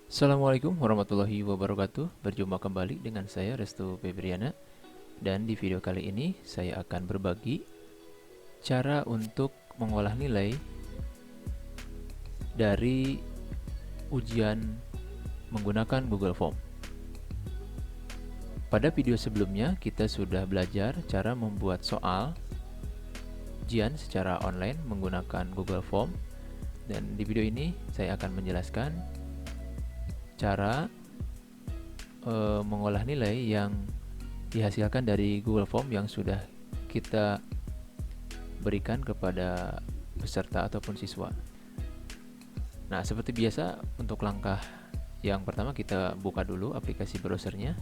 Assalamualaikum warahmatullahi wabarakatuh. Berjumpa kembali dengan saya Restu Febriana. Dan di video kali ini saya akan berbagi cara untuk mengolah nilai dari ujian menggunakan Google Form. Pada video sebelumnya kita sudah belajar cara membuat soal ujian secara online menggunakan Google Form. Dan di video ini saya akan menjelaskan cara mengolah nilai yang dihasilkan dari Google Form yang sudah kita berikan kepada peserta ataupun siswa. Nah, seperti biasa untuk langkah yang pertama kita buka dulu aplikasi browsernya.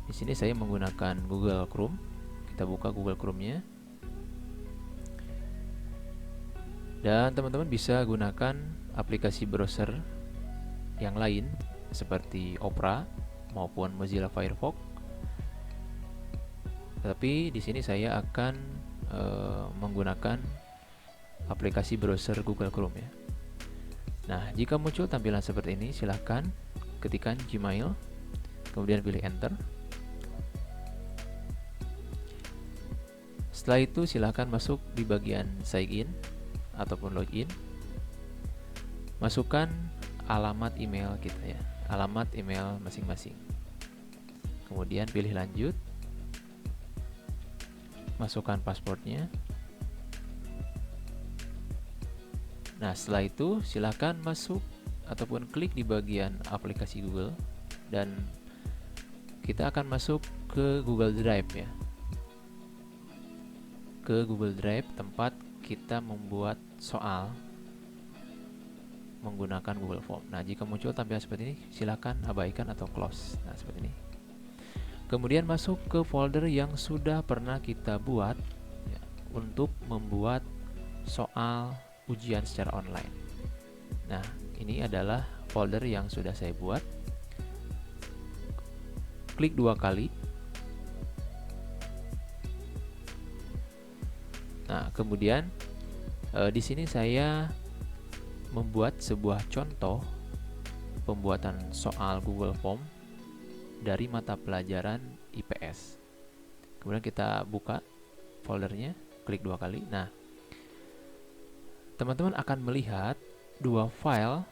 Di sini saya menggunakan Google Chrome. Kita buka Google Chrome-nya. Dan teman-teman bisa gunakan aplikasi browser yang lain seperti Opera maupun Mozilla Firefox. Tapi di sini saya akan menggunakan aplikasi browser Google Chrome ya. Nah, jika muncul tampilan seperti ini, silahkan ketikkan Gmail, kemudian pilih Enter. Setelah itu silahkan masuk di bagian Sign In ataupun Login. Masukkan alamat email kita ya, alamat email masing-masing. Kemudian pilih Lanjut. Masukkan passwordnya. Nah, setelah itu silahkan masuk ataupun klik di bagian aplikasi Google dan kita akan masuk ke Google Drive ya. Ke Google Drive tempat kita membuat soal menggunakan Google Form. Nah, jika muncul tampilan seperti ini, silahkan abaikan atau close. Nah, seperti ini. Kemudian masuk ke folder yang sudah pernah kita buat ya, untuk membuat soal ujian secara online. Nah, ini adalah folder yang sudah saya buat. Klik 2 kali. Nah, kemudian di sini saya membuat sebuah contoh pembuatan soal Google Form dari mata pelajaran IPS. Kemudian kita buka foldernya, klik 2 kali. Nah, teman-teman akan melihat dua file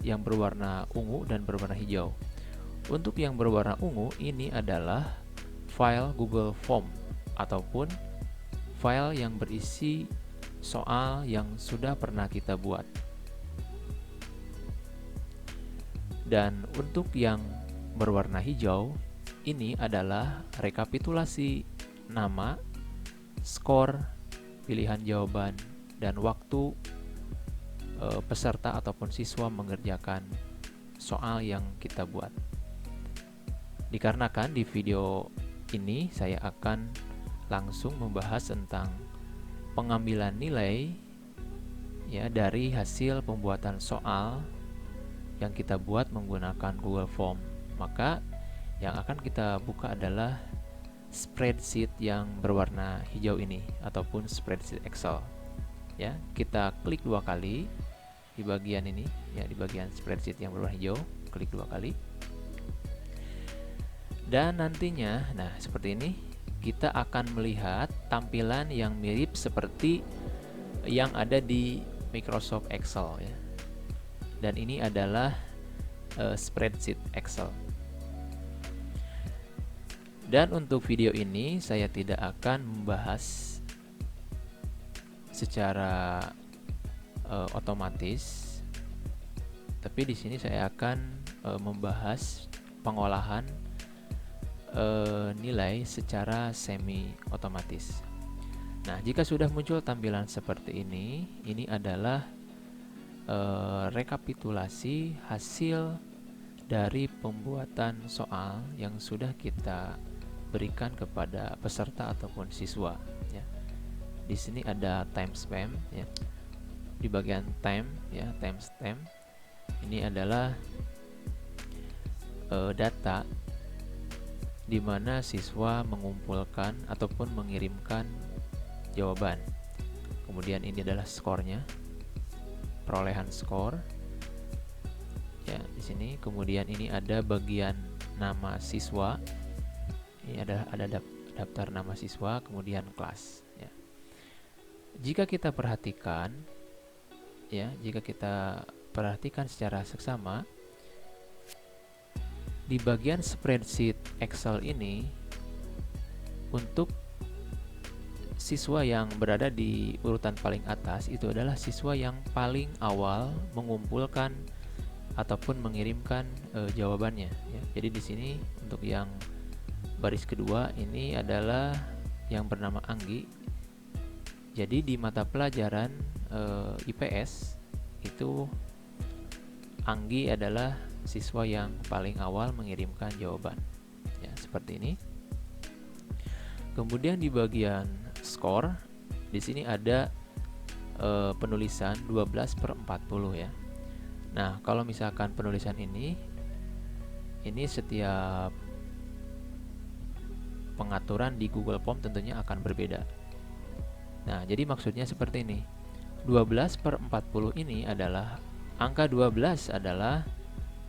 yang berwarna ungu dan berwarna hijau. Untuk yang berwarna ungu ini adalah file Google Form ataupun file yang berisi soal yang sudah pernah kita buat. Dan untuk yang berwarna hijau, ini adalah rekapitulasi nama, skor, pilihan jawaban, dan waktu peserta ataupun siswa mengerjakan soal yang kita buat. Dikarenakan di video ini saya akan langsung membahas tentang pengambilan nilai ya dari hasil pembuatan soal yang kita buat menggunakan Google Form. Maka yang akan kita buka adalah spreadsheet yang berwarna hijau ini ataupun spreadsheet Excel. Ya, kita klik 2 kali di bagian ini ya, di bagian spreadsheet yang berwarna hijau, klik 2 kali. Dan nantinya, nah seperti ini, kita akan melihat tampilan yang mirip seperti yang ada di Microsoft Excel ya. Dan ini adalah spreadsheet Excel. Dan untuk video ini saya tidak akan membahas secara otomatis, tapi di sini saya akan membahas pengolahan nilai secara semi otomatis. Nah, jika sudah muncul tampilan seperti ini adalah rekapitulasi hasil dari pembuatan soal yang sudah kita berikan kepada peserta ataupun siswa ya. Di sini ada timestamp ya. Di bagian time ya, timestamp ini adalah data di mana siswa mengumpulkan ataupun mengirimkan jawaban. Kemudian ini adalah skornya, perolehan skor. sini. Kemudian ini ada bagian nama siswa. Ini ada daftar nama siswa, kemudian kelas ya. Jika kita perhatikan secara seksama, di bagian spreadsheet Excel ini, untuk siswa yang berada di urutan paling atas itu adalah siswa yang paling awal mengumpulkan ataupun mengirimkan jawabannya ya. Jadi di sini untuk yang baris kedua ini adalah yang bernama Anggi. Jadi di mata pelajaran IPS itu Anggi adalah siswa yang paling awal mengirimkan jawaban ya, seperti ini. Kemudian di bagian skor di sini ada penulisan 12/40 ya. Nah, kalau misalkan penulisan ini setiap pengaturan di Google Form tentunya akan berbeda. Nah, jadi maksudnya seperti ini. 12/40 ini adalah angka 12 adalah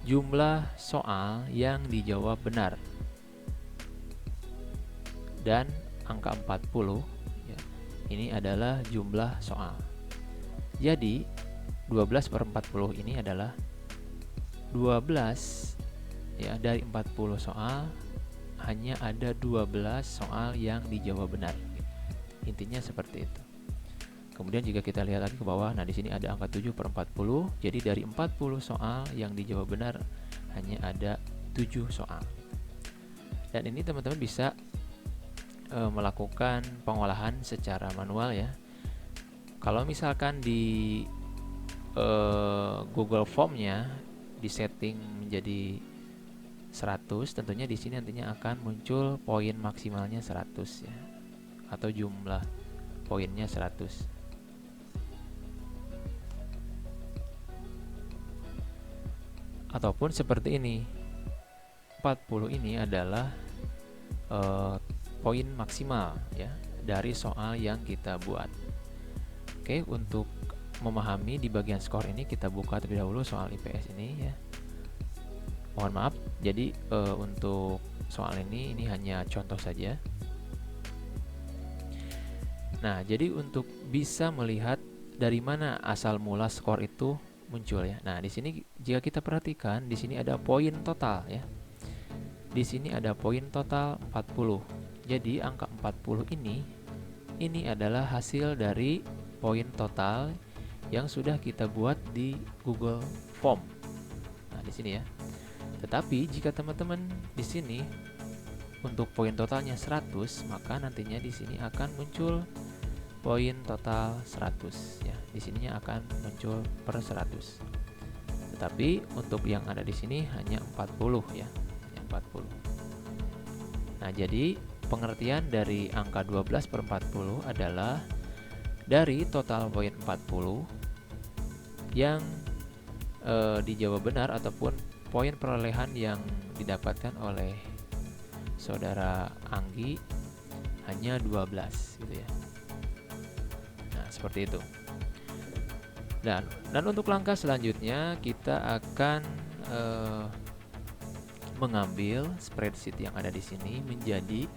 jumlah soal yang dijawab benar. Dan angka 40 ya, ini adalah jumlah soal. Jadi 12/40 ini adalah 12 ya, dari 40 soal hanya ada 12 soal yang dijawab benar. Intinya seperti itu. Kemudian jika kita lihat lagi ke bawah, nah di sini ada angka 7/40. Jadi dari 40 soal yang dijawab benar hanya ada 7 soal. Dan ini teman-teman bisa melakukan pengolahan secara manual ya. Kalau misalkan di Google Form-nya di setting menjadi 100, tentunya di sini nantinya akan muncul poin maksimalnya 100 ya, atau jumlah poinnya 100. Ataupun seperti ini, 40 ini adalah poin maksimal ya dari soal yang kita buat. Oke, untuk memahami di bagian skor ini kita buka terlebih dahulu soal IPS ini ya. Mohon maaf, jadi untuk soal ini hanya contoh saja. Nah, jadi untuk bisa melihat dari mana asal mula skor itu muncul ya. Nah, di sini jika kita perhatikan, di sini ada poin total ya. Di sini ada poin total 40. Jadi angka 40 ini adalah hasil dari poin total yang sudah kita buat di Google Form. Nah, di sini ya. Tetapi jika teman-teman di sini untuk poin totalnya 100, maka nantinya di sini akan muncul poin total 100 ya. Di sininya akan muncul per 100. Tetapi untuk yang ada di sini hanya 40 ya. 40. Nah, jadi pengertian dari angka 12/40 adalah dari total poin 40 yang dijawab benar ataupun poin perolehan yang didapatkan oleh saudara Anggi hanya 12 gitu ya. Nah, seperti itu. Dan untuk langkah selanjutnya kita akan mengambil spreadsheet yang ada di sini menjadi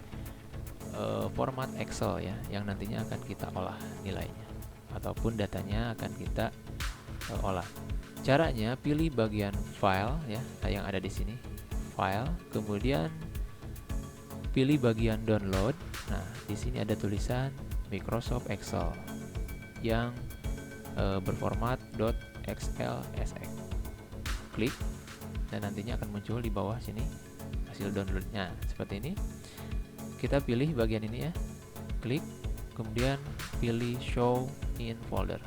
format Excel ya, yang nantinya akan kita olah nilainya ataupun datanya akan kita olah. Caranya pilih bagian file ya, yang ada di sini, file, kemudian pilih bagian download. Nah, di sini ada tulisan Microsoft Excel yang berformat .xlsx. Klik dan nantinya akan muncul di bawah sini hasil downloadnya seperti ini. Kita pilih bagian ini ya, klik, kemudian pilih show in folder.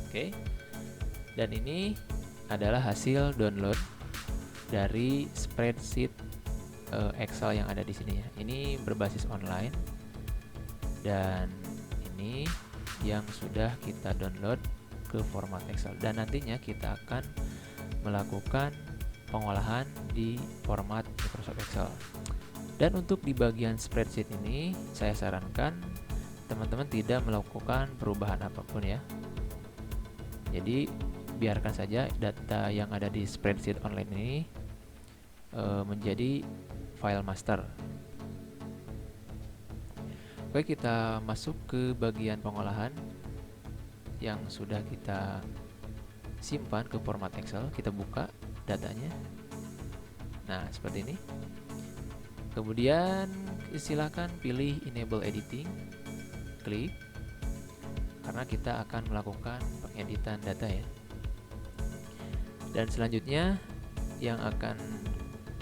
Oke. Dan ini adalah hasil download dari spreadsheet Excel yang ada di sini ya. Ini berbasis online dan ini yang sudah kita download ke format Excel, dan nantinya kita akan melakukan pengolahan di format Microsoft Excel. Dan untuk di bagian spreadsheet ini saya sarankan teman-teman tidak melakukan perubahan apapun ya. Jadi biarkan saja data yang ada di spreadsheet online ini menjadi file master. Oke, kita masuk ke bagian pengolahan yang sudah kita simpan ke format Excel. Kita buka datanya. Nah, seperti ini. Kemudian silakan pilih enable editing, klik, karena kita akan melakukan pengeditan data ya. Dan selanjutnya yang akan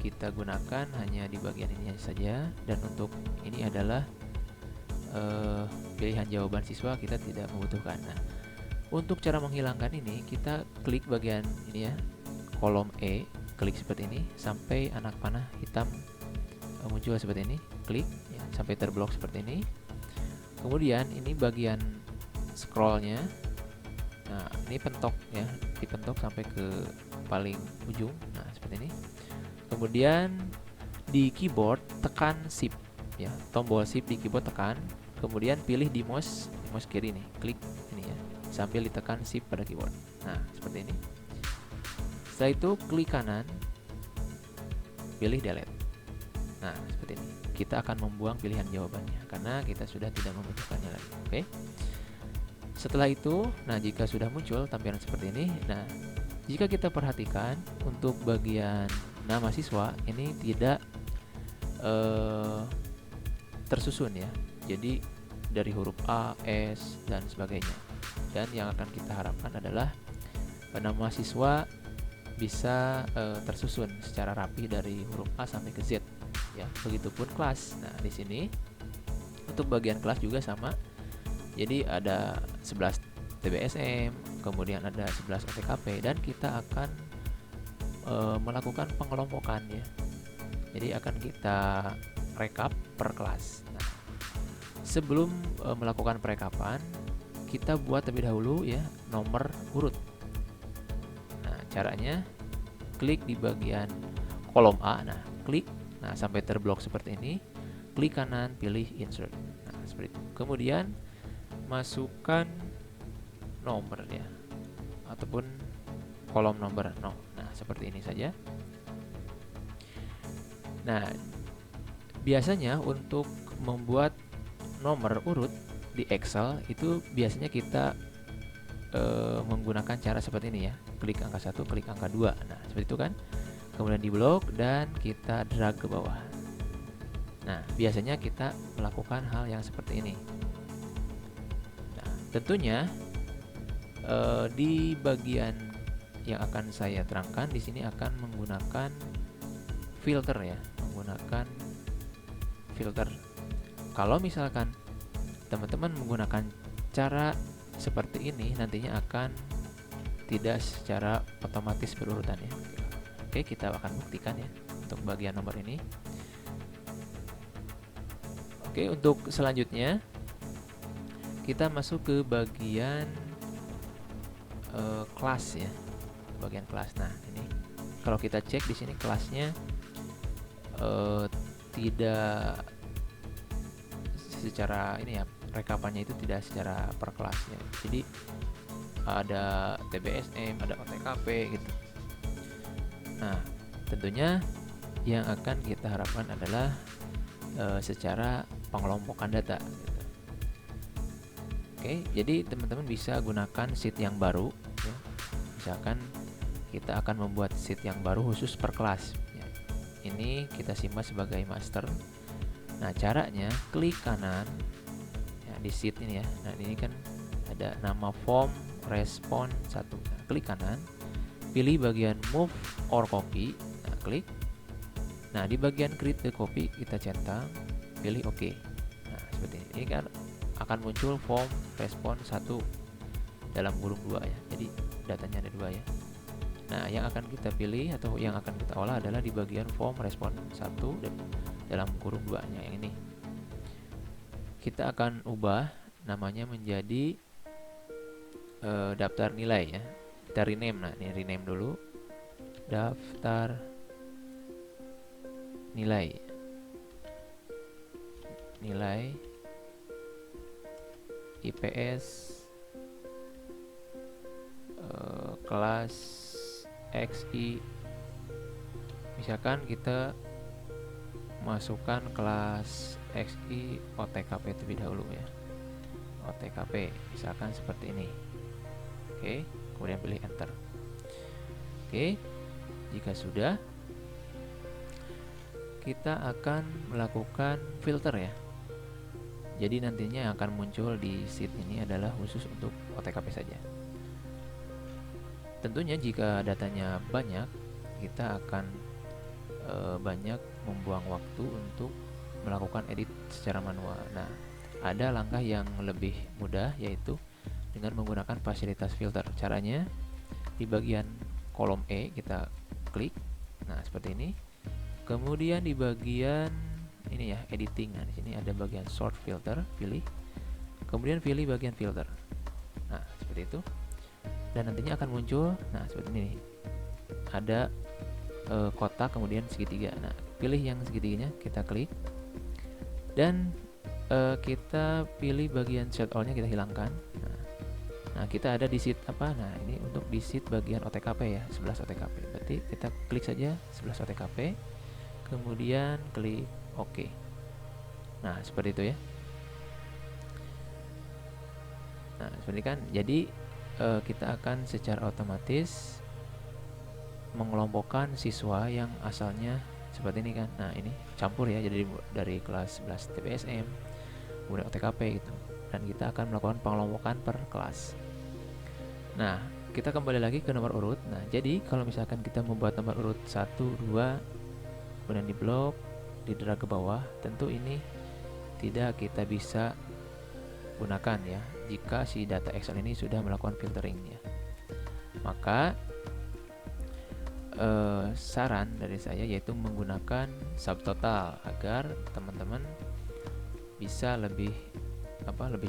kita gunakan hanya di bagian ini saja, dan untuk ini adalah pilihan jawaban siswa kita tidak membutuhkan. Nah, untuk cara menghilangkan ini kita klik bagian ini ya, kolom E, klik seperti ini sampai anak panah hitam muncul seperti ini, klik ya, sampai terblok seperti ini. Kemudian ini bagian scrollnya, nah ini pentok ya, dipentok sampai ke paling ujung, nah seperti ini. Kemudian di keyboard tekan shift ya, tombol shift di keyboard tekan, kemudian pilih di mouse kiri nih, klik ini ya, sambil ditekan shift pada keyboard. Nah seperti ini. Setelah itu klik kanan, pilih delete. Nah seperti ini. Kita akan membuang pilihan jawabannya karena kita sudah tidak membutuhkannya lagi. Oke. Setelah itu, nah jika sudah muncul tampilan seperti ini, nah jika kita perhatikan untuk bagian nama siswa ini tidak tersusun ya. Jadi dari huruf A, S dan sebagainya. Dan yang akan kita harapkan adalah nama siswa bisa tersusun secara rapi dari huruf A sampai ke Z ya. Begitupun kelas. Nah, di sini untuk bagian kelas juga sama. Jadi ada 11 TBSM, kemudian ada 11 OTKP, dan kita akan melakukan pengelompokan ya. Jadi akan kita rekap per kelas. Nah, sebelum melakukan perekapan, kita buat terlebih dahulu ya nomor urut. Nah, caranya klik di bagian kolom A, nah klik, nah sampai terblok seperti ini, klik kanan, pilih insert. Nah, seperti itu. Kemudian masukkan nomor ya, ataupun kolom nomor 0. Nah, seperti ini saja. Nah, biasanya untuk membuat nomor urut di Excel itu biasanya kita menggunakan cara seperti ini ya. Klik angka 1, klik angka 2. Nah, seperti itu kan. Kemudian di blok dan kita drag ke bawah. Nah, biasanya kita melakukan hal yang seperti ini. Nah, tentunya di bagian yang akan saya terangkan di sini akan menggunakan filter ya, menggunakan filter. Kalau misalkan teman-teman menggunakan cara seperti ini, nantinya akan tidak secara otomatis berurutan ya. Oke, kita akan buktikan ya untuk bagian nomor ini. Oke, untuk selanjutnya kita masuk ke bagian kelas ya, bagian kelas. Nah, ini kalau kita cek di sini kelasnya tidak secara ini ya, rekapannya itu tidak secara per kelas ya. Jadi ada TBSM, ada OTKP gitu. Nah, tentunya yang akan kita harapkan adalah secara pengelompokan data gitu. Oke, jadi teman-teman bisa gunakan sheet yang baru ya. Misalkan kita akan membuat sheet yang baru khusus per kelas ya. Ini kita simpan sebagai master. Nah, caranya klik kanan ya, di sheet ini ya. Nah, ini kan ada nama form respon 1. Nah, klik kanan, pilih bagian move or copy. Nah, klik. Nah, di bagian create the copy kita centang, pilih OK. Nah, seperti ini. Ini kan akan muncul form respon 1 dalam kurung 2 ya. Jadi datanya ada 2 ya. Nah, yang akan kita pilih atau yang akan kita olah adalah di bagian form respon 1 dan dalam kurung 2-nya yang ini. Kita akan ubah namanya menjadi daftar nilai ya. Kita rename. Nah, ini rename dulu. Daftar nilai. Nilai IPS kelas XI. Misalkan kita masukkan kelas XI OTKP terlebih dahulu ya. OTKP misalkan seperti ini. Oke, kemudian pilih enter. Oke, jika sudah, kita akan melakukan filter ya. Jadi nantinya yang akan muncul di sheet ini adalah khusus untuk OTKP saja. Tentunya jika datanya banyak, kita akan banyak membuang waktu untuk melakukan edit secara manual. Nah, ada langkah yang lebih mudah, yaitu dengan menggunakan fasilitas filter. Caranya di bagian kolom E kita klik, nah seperti ini. Kemudian di bagian ini ya, editing. Nah, di sini ada bagian sort filter, pilih. Kemudian pilih bagian filter. Nah, seperti itu. Dan nantinya akan muncul, nah seperti ini. Ada kotak kemudian segitiga. Nah, pilih yang segitiganya, kita klik. Dan kita pilih bagian set all-nya, kita hilangkan. Nah, kita ada di sheet apa? Nah, ini untuk di sheet bagian OTKP ya, 11 OTKP. Berarti kita klik saja 11 OTKP. Kemudian klik OK. Nah, seperti itu ya. Nah, seperti kan. Jadi kita akan secara otomatis mengelompokkan siswa yang asalnya seperti ini kan. Nah, ini campur ya, jadi dari kelas 11 TPSM kemudian OTKP gitu. Dan kita akan melakukan pengelompokan per kelas. Nah, kita kembali lagi ke nomor urut. Nah, jadi kalau misalkan kita membuat nomor urut 1, 2 kemudian di blok, di drag ke bawah, tentu ini tidak kita bisa gunakan ya jika si data Excel ini sudah melakukan filtering ya. Maka saran dari saya yaitu menggunakan subtotal agar teman-teman bisa lebih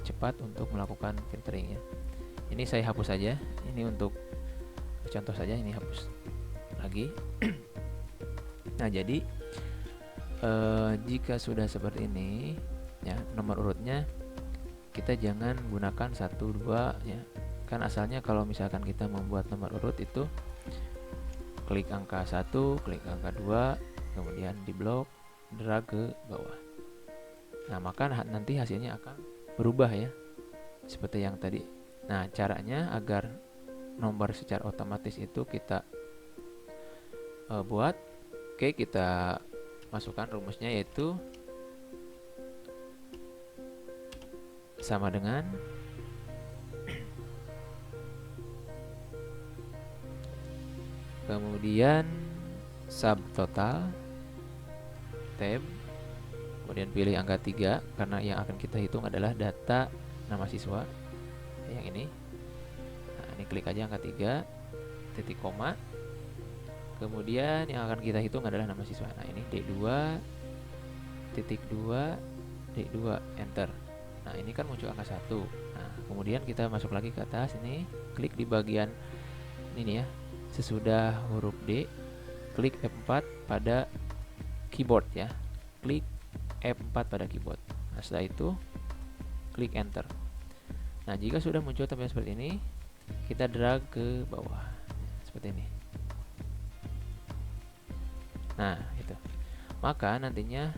cepat untuk melakukan filtering ya. Ini saya hapus saja. Ini untuk contoh saja, ini hapus lagi. Nah, jadi jika sudah seperti ini ya, nomor urutnya kita jangan gunakan 1, 2 ya. Kan asalnya kalau misalkan kita membuat nomor urut itu klik angka 1, klik angka 2, kemudian di blok, drag ke bawah. Nah, maka nanti hasilnya akan berubah ya, seperti yang tadi. Nah, caranya agar nomor secara otomatis itu kita buat. Oke, kita masukkan rumusnya, yaitu sama dengan kemudian subtotal tab, kemudian pilih angka 3 karena yang akan kita hitung adalah data nama siswa yang ini. Nah, ini klik aja angka 3 titik koma, kemudian yang akan kita hitung adalah nama siswa. Nah, ini D2 titik 2 D2, enter. Nah, ini kan muncul angka 1. Nah, kemudian kita masuk lagi ke atas, ini klik di bagian ini ya, sesudah huruf D, klik F4 pada keyboard ya. Klik F4 pada keyboard. Nah, setelah itu klik enter. Nah, jika sudah muncul tampilan seperti ini, kita drag ke bawah seperti ini. Nah, itu. Maka nantinya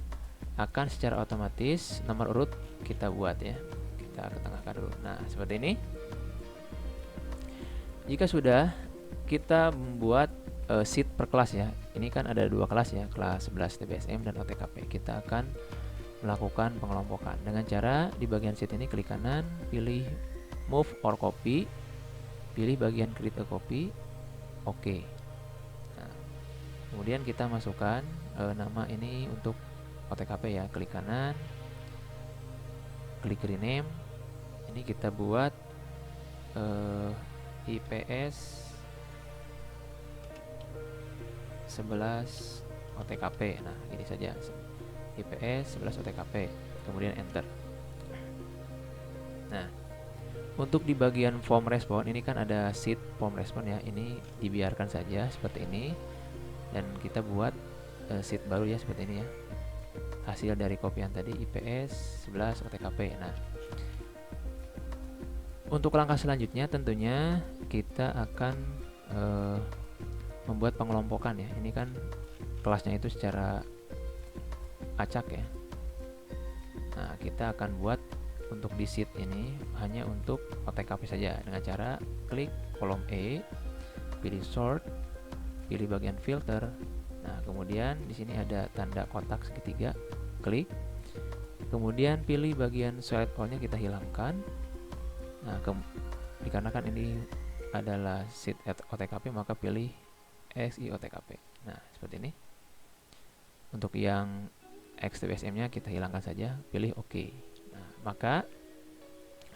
akan secara otomatis nomor urut kita buat ya. Kita ketengahkan dulu. Nah, seperti ini. Jika sudah, kita membuat sheet per kelas ya. Ini kan ada 2 kelas ya, kelas 11 TPSM dan OTKP. Kita akan melakukan pengelompokan dengan cara di bagian sheet ini klik kanan, pilih move or copy, pilih bagian create a copy, oke. Nah, kemudian kita masukkan nama ini untuk OTKP ya, klik kanan, klik rename. Ini kita buat IPS 11 OTKP. Nah, ini saja, IPS 11 OTKP, kemudian enter. Nah, untuk di bagian form respon ini kan ada sheet form respon ya, ini dibiarkan saja seperti ini, dan kita buat sheet baru ya, seperti ini ya, hasil dari kopian tadi IPS 11 OTKP. Nah, untuk langkah selanjutnya tentunya kita akan membuat pengelompokan ya. Ini kan kelasnya itu secara acak ya. Nah, kita akan buat untuk di sheet ini hanya untuk OTKP saja dengan cara klik kolom E, pilih sort, pilih bagian filter. Nah, kemudian di sini ada tanda kotak segitiga, klik. Kemudian pilih bagian select all-nya kita hilangkan. Nah, dikarenakan ini adalah sheet OTKP maka pilih EXI OTKP. Nah, seperti ini. Untuk yang XTBSM-nya kita hilangkan saja, pilih OK. Nah, maka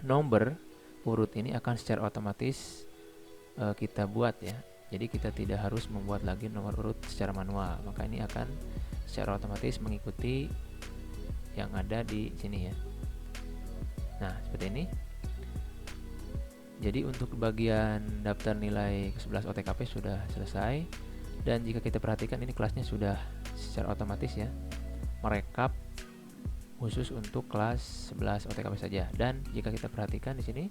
nomor urut ini akan secara otomatis kita buat ya. Jadi kita tidak harus membuat lagi nomor urut secara manual. Maka ini akan secara otomatis mengikuti yang ada di sini ya. Nah, seperti ini. Jadi untuk bagian daftar nilai ke-11 OTKP sudah selesai. Dan jika kita perhatikan ini kelasnya sudah secara otomatis ya merekap khusus untuk kelas 11 OTKP saja. Dan jika kita perhatikan di sini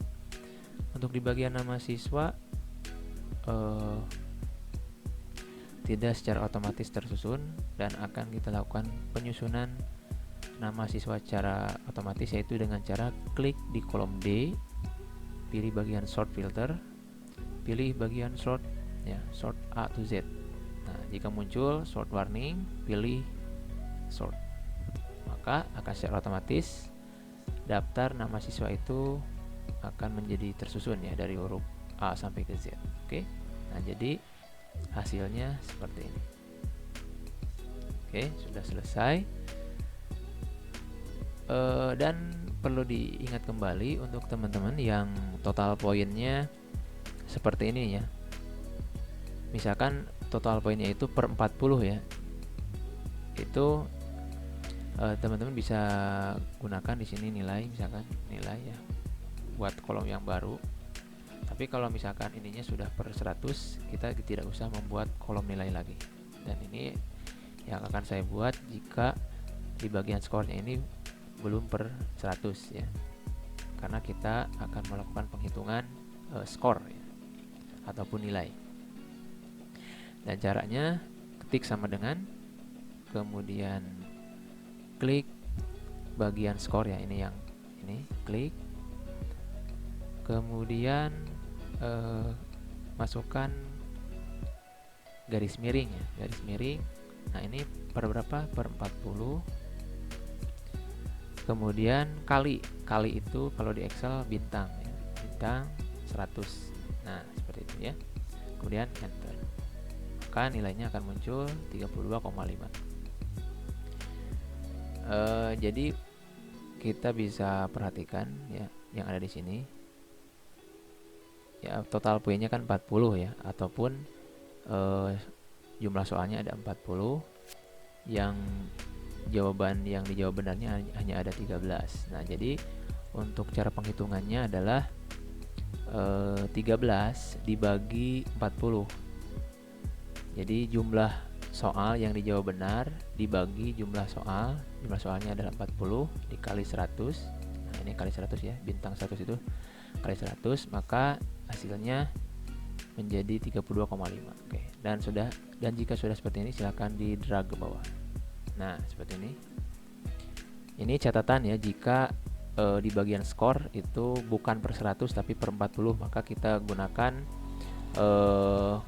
untuk di bagian nama siswa tidak secara otomatis tersusun dan akan kita lakukan penyusunan nama siswa secara otomatis, yaitu dengan cara klik di kolom D, pilih bagian sort filter, pilih bagian sort ya, sort A to Z. Nah, jika muncul sort warning, pilih sort, maka akan secara otomatis daftar nama siswa itu akan menjadi tersusun ya dari huruf A sampai ke Z. Oke. Nah, jadi hasilnya seperti ini. Oke, sudah selesai. Dan perlu diingat kembali untuk teman-teman yang total poinnya seperti ini ya. Misalkan total poinnya itu per 40 ya. Itu teman-teman bisa gunakan di sini nilai, misalkan nilai ya buat kolom yang baru. Tapi kalau misalkan ininya sudah per 100, kita tidak usah membuat kolom nilai lagi. Dan ini yang akan saya buat jika di bagian skornya ini belum per 100 ya. Karena kita akan melakukan penghitungan skor ya, ataupun nilai. Dan caranya ketik sama dengan, kemudian klik bagian skor ya, ini yang ini klik, kemudian masukkan garis miring ya, garis miring. Nah, ini per berapa? Per 40. Kemudian kali itu kalau di Excel bintang ya, bintang 100. Nah, seperti itu ya. Kemudian enter. Maka nilainya akan muncul 32,5. Jadi kita bisa perhatikan ya yang ada di sini. Ya, total poinnya kan 40 ya, ataupun jumlah soalnya ada 40. Yang jawaban yang dijawab benarnya hanya ada 13. Nah, jadi untuk cara penghitungannya adalah 13 dibagi 40. Jadi jumlah soal yang dijawab benar dibagi jumlah soalnya adalah 40 dikali 100. Nah, ini kali 100 ya, bintang 100 itu kali 100, maka hasilnya menjadi 32,5. Oke, dan jika sudah seperti ini silakan di drag ke bawah. Nah, seperti ini. Ini catatan ya, jika di bagian skor itu bukan per 100 tapi per 40, maka kita gunakan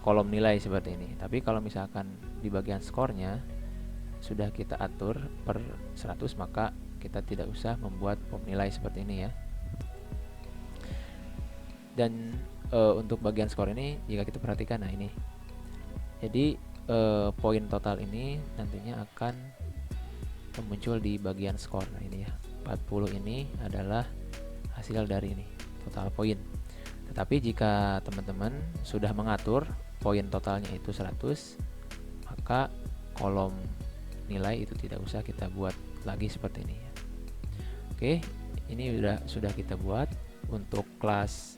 kolom nilai seperti ini. Tapi kalau misalkan di bagian skornya sudah kita atur per 100, maka kita tidak usah membuat form nilai seperti ini ya. Dan untuk bagian skor ini jika kita perhatikan, nah ini. Jadi poin total ini nantinya akan muncul di bagian skor. Nah, ini ya. 40 ini adalah hasil dari ini, total poin. Tetapi jika teman-teman sudah mengatur poin totalnya itu 100, maka kolom nilai itu tidak usah kita buat lagi seperti ini ya. Oke, ini sudah kita buat untuk kelas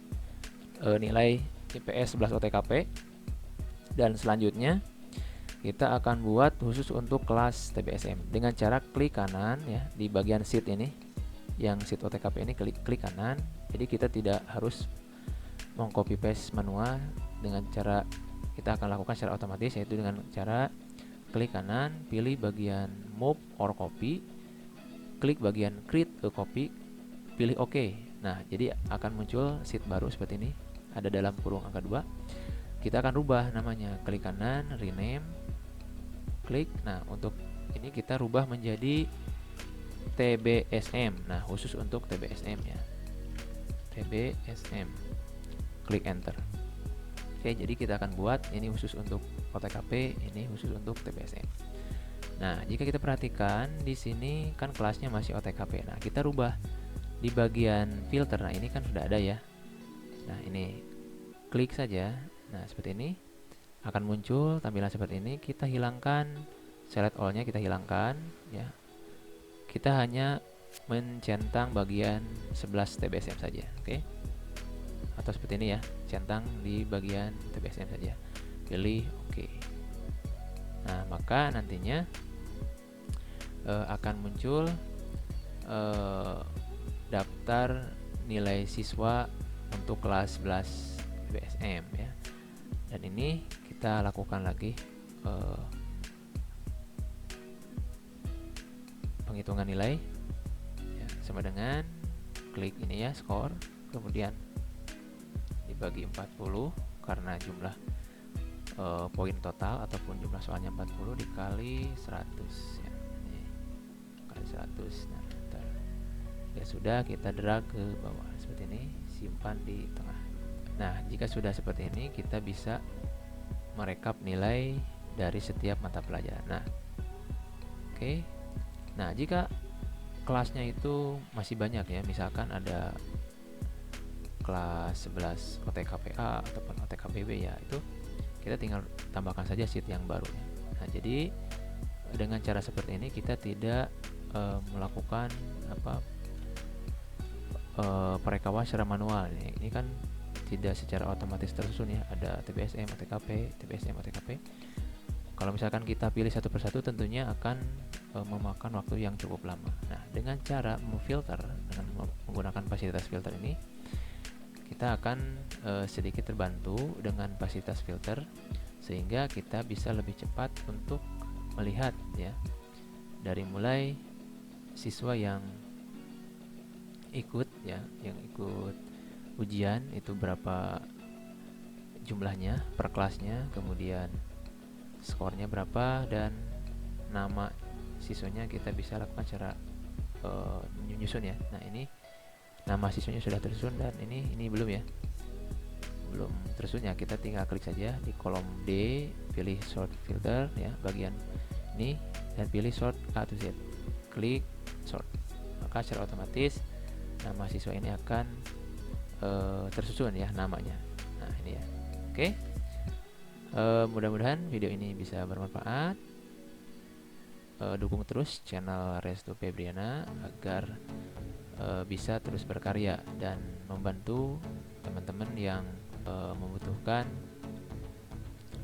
nilai IPS 11 OTKP. Dan selanjutnya kita akan buat khusus untuk kelas TBSM dengan cara klik kanan ya di bagian sheet ini, yang sheet OTKP ini klik kanan. Jadi kita tidak harus mengcopy paste manual dengan cara kita akan lakukan secara otomatis, yaitu dengan cara klik kanan, pilih bagian move or copy, klik bagian create a copy, pilih OK. Nah, jadi akan muncul sheet baru seperti ini, ada dalam kurung angka 2. Kita akan rubah namanya, klik kanan, rename, klik. Nah, untuk ini kita rubah menjadi TBSM. Nah, khusus untuk TBSM ya. TBSM. Klik enter. Oke, jadi kita akan buat ini khusus untuk OTKP, ini khusus untuk TBSM. Nah, jika kita perhatikan di sini kan kelasnya masih OTKP. Nah, kita rubah di bagian filter. Nah, ini kan sudah ada ya. Nah, ini klik saja. Nah, seperti ini akan muncul tampilan seperti ini. Kita hilangkan select all-nya, kita hilangkan ya. Kita hanya mencentang bagian 11 TBSM saja, oke? Atau seperti ini ya, centang di bagian TBSM saja, pilih OK. Nah, maka nantinya akan muncul daftar nilai siswa untuk kelas 11 TBSM ya. Dan ini kita lakukan lagi penghitungan nilai ya, sama dengan klik ini ya, skor, kemudian dibagi 40 karena jumlah poin total ataupun jumlah soalnya 40 dikali 100 ya. Ini kali 100. Nah, ya sudah, kita drag ke bawah seperti ini, simpan di tengah. Nah, jika sudah seperti ini, kita bisa merekap nilai dari setiap mata pelajaran. Nah, oke. Nah, jika kelasnya itu masih banyak ya, misalkan ada kelas 11 OTKPA ataupun OTKBB ya, itu kita tinggal tambahkan saja sheet yang baru ya. Nah, jadi dengan cara seperti ini kita tidak melakukan perekaman secara manual. Ini kan tidak secara otomatis tersusun ya, ada TBSM, OTKP, TBSM, OTKP. Kalau misalkan kita pilih satu persatu, tentunya akan memakan waktu yang cukup lama. Nah, dengan cara memfilter dengan menggunakan fasilitas filter ini, kita akan sedikit terbantu dengan fasilitas filter, sehingga kita bisa lebih cepat untuk melihat ya, dari mulai siswa yang ikut ya, yang ikut ujian itu berapa jumlahnya per kelasnya, kemudian skornya berapa, dan nama siswanya kita bisa lakukan secara menyusun ya. Nah, ini nama siswanya sudah tersusun, dan ini belum ya, belum tersusun ya. Kita tinggal klik saja di kolom D, pilih sort filter ya, bagian ini, dan pilih sort A to Z, klik sort, maka secara otomatis nama siswa ini akan tersusun ya namanya. Nah, ini ya. Oke. Mudah-mudahan video ini bisa bermanfaat. Dukung terus channel Restu Febriana agar bisa terus berkarya dan membantu teman-teman yang membutuhkan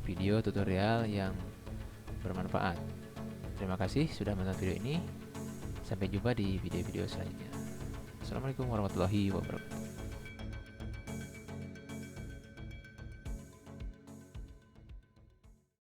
video tutorial yang bermanfaat. Terima kasih sudah menonton video ini. Sampai jumpa di video-video selanjutnya. Assalamualaikum warahmatullahi wabarakatuh.